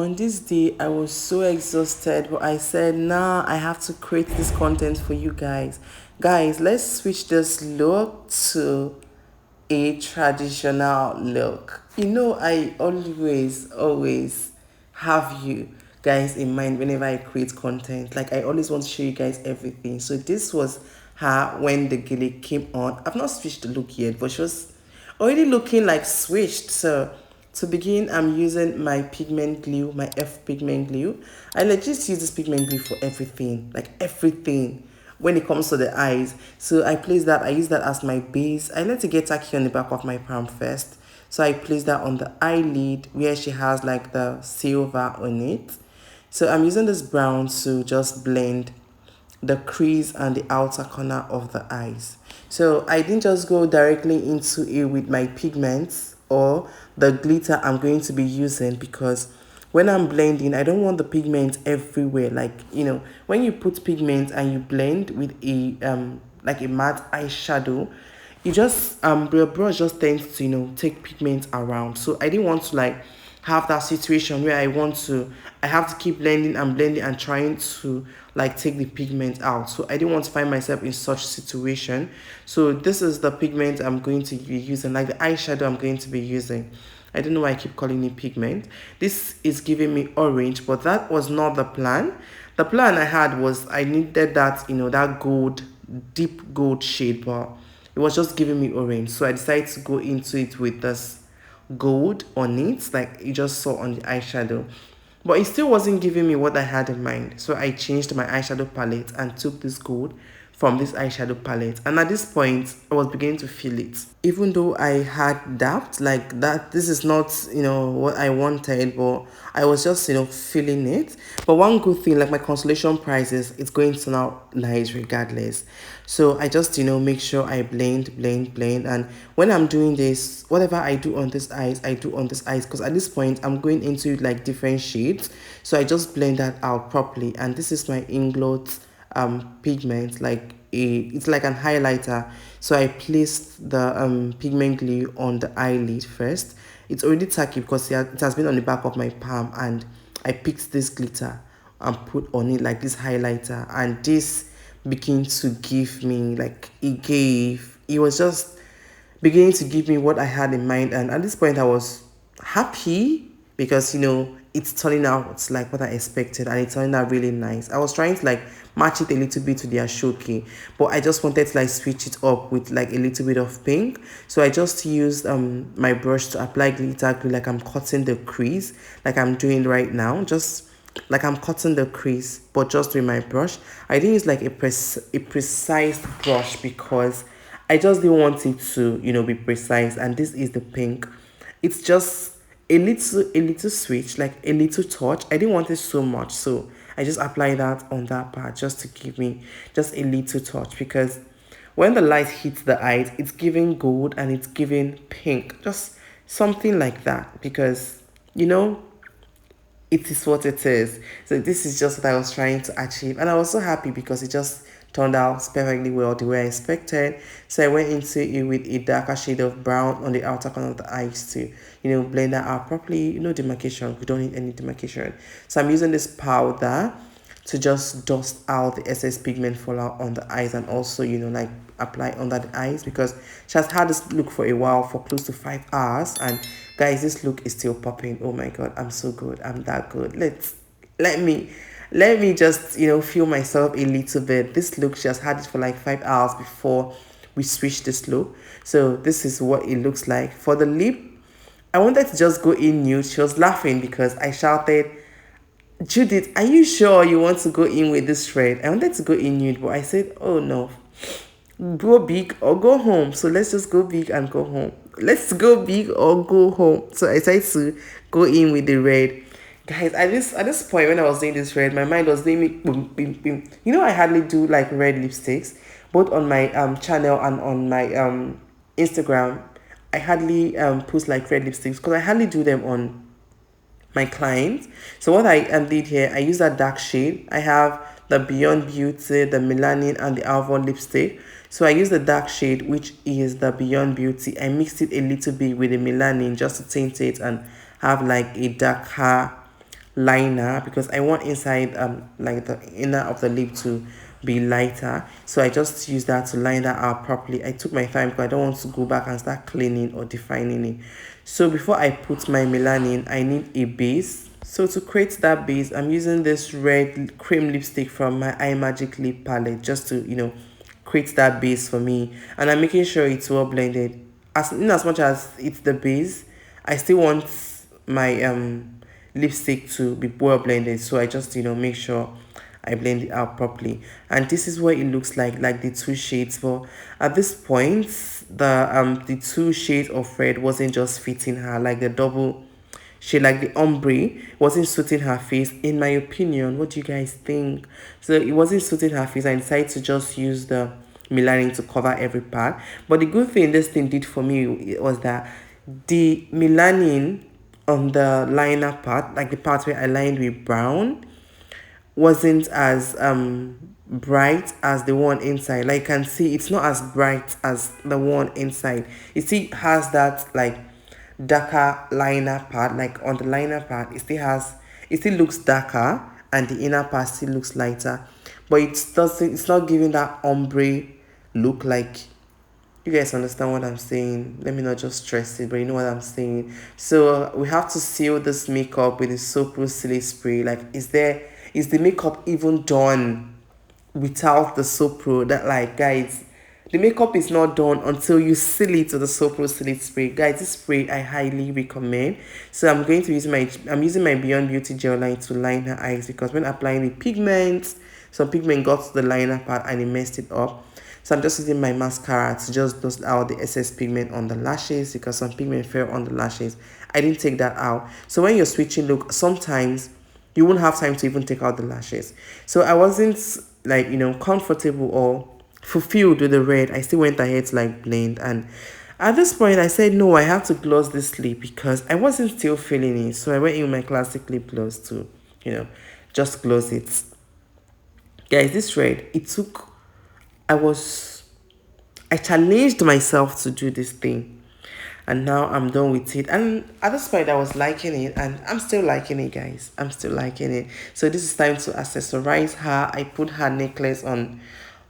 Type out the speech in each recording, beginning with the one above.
On this day, I was so exhausted, but I said, nah, I have to create this content for you guys. Guys, let's switch this look to a traditional look. I always have you guys in mind whenever I create content. Like, I always want to show you guys everything. So this was her when the gilly came on. I've not switched the look yet, but she was already looking like switched. So to begin, I'm using my pigment glue, my F pigment glue. I legit use this pigment glue for everything, like everything when it comes to the eyes. So I use that as my base. I let it get tacky on the back of my palm first. So I place that on the eyelid where she has like the silver on it. So I'm using this brown to just blend the crease and the outer corner of the eyes. So I didn't just go directly into it with my pigments or the glitter I'm going to be using, because when I'm blending, I don't want the pigment everywhere. Like, when you put pigment and you blend with a like a matte eyeshadow, you just your brush just tends to take pigment around. So I didn't want to like have that situation where I have to keep blending and trying to like take the pigment out. So I didn't want to find myself in such situation. So this is the pigment I'm going to be using, like the eyeshadow I'm going to be using. I don't know why I keep calling it pigment. This is giving me orange, but that was not the plan. The plan I had was I needed that, that gold, deep gold shade, but it was just giving me orange. So I decided to go into it with this gold on it, like you just saw on the eyeshadow. But it still wasn't giving me what I had in mind. So I changed my eyeshadow palette and took this gold from this eyeshadow palette. And at this point, I was beginning to feel it. Even though I had doubt, like that, this is not, what I wanted, but I was just, feeling it. But one good thing, like my consolation prize is it's going to now nice regardless. So I just, make sure I blend. And when I'm doing this, whatever I do on this eyes, I do on this eyes. Because at this point, I'm going into like different shades. So I just blend that out properly. And this is my Inglot pigment, like it's like an highlighter. So I placed the pigment glue on the eyelid first. It's already tacky because it has been on the back of my palm, and I picked this glitter and put on it like this highlighter, and this began to give me like it was just beginning to give me what I had in mind. And at this point I was happy because it's turning out like what I expected, and it's turning out really nice. I was trying to like match it a little bit to the Ashoki, but I just wanted to like switch it up with like a little bit of pink. So I just used my brush to apply glitter glue, like I'm cutting the crease, like I'm doing right now, just like I'm cutting the crease, but just with my brush. I didn't use like a precise brush because I just didn't want it to be precise. And this is the pink. It's just a little switch, like a little touch. I didn't want it so much, so I just apply that on that part just to give me just a little touch, because when the light hits the eyes, it's giving gold and it's giving pink, just something like that, because it is what it is. So this is just what I was trying to achieve, and I was so happy because it just turned out perfectly well the way I expected. So I went into it with a darker shade of brown on the outer corner of the eyes to blend that out properly. Demarcation, we don't need any demarcation. So I'm using this powder to just dust out the excess pigment fallout on the eyes, and also like apply under the eyes, because she has had this look for a while, for close to 5 hours. And guys, this look is still popping. Oh my god, I'm so good, I'm that good. Let me just feel myself a little bit. This look, she has had it for like 5 hours before we switched this look. So this is what it looks like. For the lip, I wanted to just go in nude. She was laughing because I shouted, Judith, are you sure you want to go in with this red? I wanted to go in nude, but I said, oh no, go big or go home. So let's just go big and go home. Let's go big or go home. So I decided to go in with the red. Guys, at this point when I was doing this red, my mind was doing me boom, boom, boom. I hardly do like red lipsticks, both on my channel and on my Instagram. I hardly post like red lipsticks because I hardly do them on my clients. So what I did here, I use that dark shade. I have the Beyond Beauty, the Melanin, and the Alvon lipstick. So I use the dark shade, which is the Beyond Beauty. I mixed it a little bit with the Melanin just to tint it and have like a darker liner because I want inside like the inner of the lip to be lighter. So I just use that to line that out properly. I took my time because I don't want to go back and start cleaning or defining it. So before I put my melanin, I need a base. So to create that base, I'm using this red cream lipstick from my iMagic lip palette just to, create that base for me. And I'm making sure it's well blended. As much as it's the base, I still want my lipstick to be well blended. So I just, make sure I blend it out properly. And this is what it looks like the two shades. But at this point, the two shades of red wasn't just fitting her, like the double shade, like the ombre wasn't suiting her face, in my opinion. What do you guys think? So it wasn't suiting her face. I decided to just use the melanin to cover every part. But the good thing this thing did for me was that the melanin on the liner part, like the part where I lined with brown, wasn't as bright as the one inside. Like you can see, it's not as bright as the one inside. It still has that like darker liner part. Like on the liner part, it still looks darker, and the inner part still looks lighter, but it's not giving that ombre look. Like, you guys understand what I'm saying? Let me not just stress it, but you know what I'm saying. So we have to seal this makeup with the Sopro Silly Spray. Like, is the makeup even done without the Sopro? That, like, guys, the makeup is not done until you seal it with the Sopro Silly Spray. Guys, this spray I highly recommend. So I'm using my Beyond Beauty gel line to line her eyes, because when applying the pigment, some pigment got to the liner part and it messed it up. So I'm just using my mascara to just dust out the excess pigment on the lashes, because some pigment fell on the lashes. I didn't take that out. So when you're switching look, sometimes you won't have time to even take out the lashes. So I wasn't like, comfortable or fulfilled with the red. I still went ahead to like blend, and at this point I said no, I have to gloss this lip because I wasn't still feeling it. So I went in with my classic lip gloss to, just gloss it. Guys, this red, I challenged myself to do this thing, and now I'm done with it. And at this point I was liking it, and I'm still liking it, guys. I'm still liking it. So this is time to accessorize her. I put her necklace on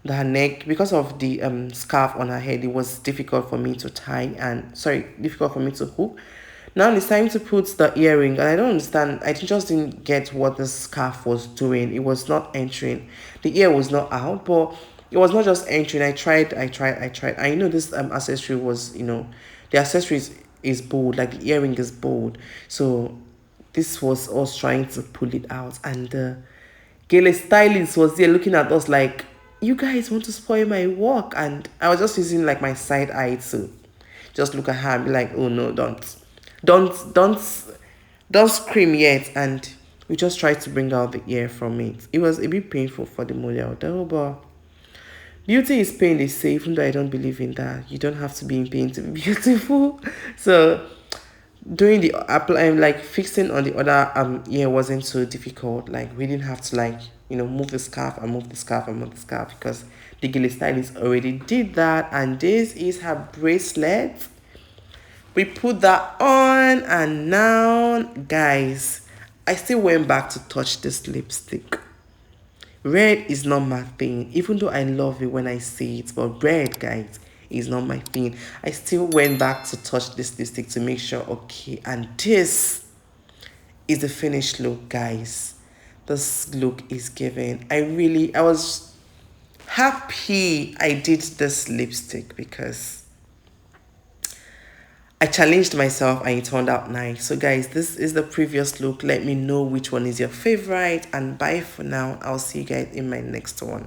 her neck. Because of the scarf on her head, it was difficult for me to tie, and difficult for me to hook. Now it's time to put the earring, and I don't understand. I just didn't get what the scarf was doing. It was not entering. The ear was not out, but it was not just entering. I tried. I know this accessory was, the accessory is bold, like the earring is bold. So this was us trying to pull it out, and the Gele stylist was there looking at us like, you guys want to spoil my work. And I was just using like my side eye to just look at her and be like, oh no, don't scream yet. And we just tried to bring out the ear from it. It was a bit painful for the model though, but beauty is pain, they say. Even though I don't believe in that, you don't have to be in pain to be beautiful. So doing the applying, like fixing on the other ear wasn't so difficult. Like we didn't have to like, move the scarf and move the scarf and move the scarf, because the Gele stylist already did that. And this is her bracelet. We put that on, and now, guys, I still went back to touch this lipstick. Red is not my thing, even though I love it when I see it, but red, guys, is not my thing. I still went back to touch this lipstick to make sure, okay, and this is the finished look, guys. This look is given. I was happy I did this lipstick because I challenged myself and it turned out nice. So guys, this is the previous look. Let me know which one is your favorite, and bye for now. I'll see you guys in my next one.